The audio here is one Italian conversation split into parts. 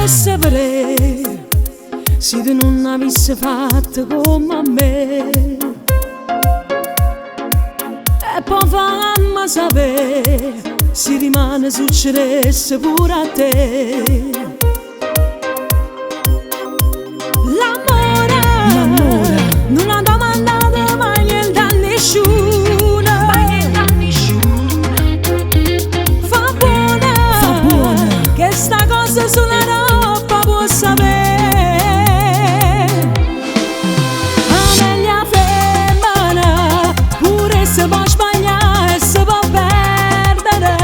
sapere se tu non avessi fatto come me. E poi fammi sapere se rimane succedesse pure a te. L'amore non ha domandato mai niente a nessuno. Fa buona che sta cosa sulla roba può sapere. A meglio femmina pure se può sbagliare e se può perdere.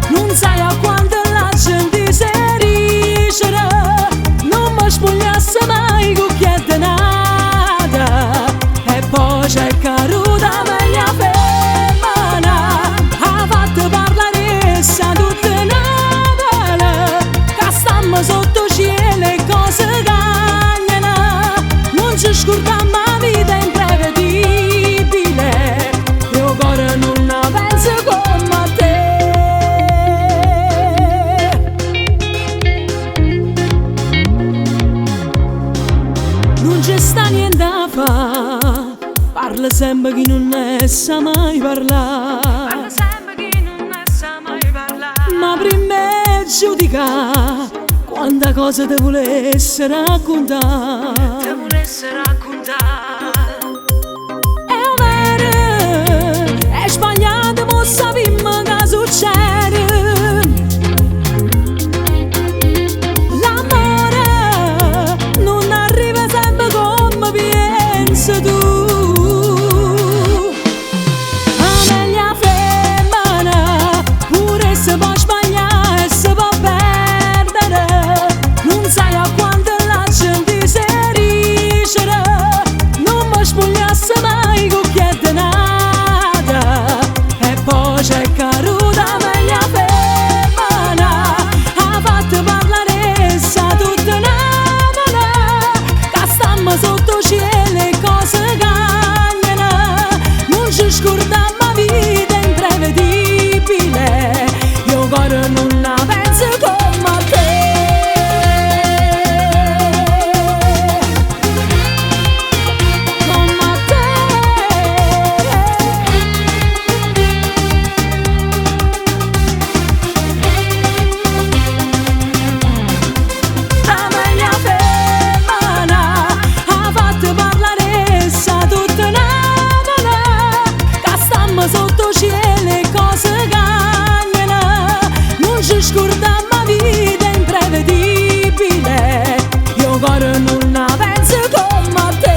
Non sai a quanto la gente si ricerca. Non mi spogliasse mai con chi è denata. E poi c'è caruta meglio femmina ha fatto parlare essa tutta Natale. Che stiamo sotto cielo e cose cagnano. Non ci scordiamo la vita imprevedibile. Io cuore non la penso come a te. Non ci sta niente da fare. Parla sempre chi non ne sa mai parlare. Ma prima è giudicare quanta cosa te volesse raccontare. È vero, è sbagliato, ma sappiamo che succede. L'amore non arriva sempre come pensi tu. A meglio femmina pure se può sbagliare e se può perdere. Non sai a quanto la gente si ricerca. Non mi spogliasse mai con chi è denata. E poi c'è caruta meglio femmina ha fatto parlare essa tutta Natale. Che stiamo sotto cielo e cose cagnano. Non ci scordiamo la vita imprevedibile. Io cuore non la penso come a te. Come a te. La meglio femmina ha fatto parlare essa tutta Natale. Che stiamo sotto cielo e cose cagnano. Non ci scordiamo la vita imprevedibile. Io cuore non la penso come a te.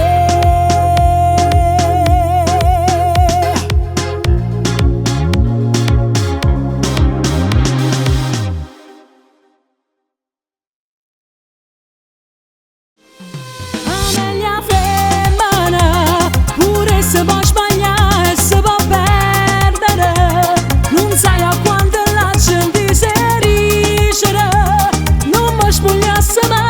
A meglio femmina pure se può sbagliare e se può perdere. Non sai a quanto la gente si ricerca. Non mi spogliasse mai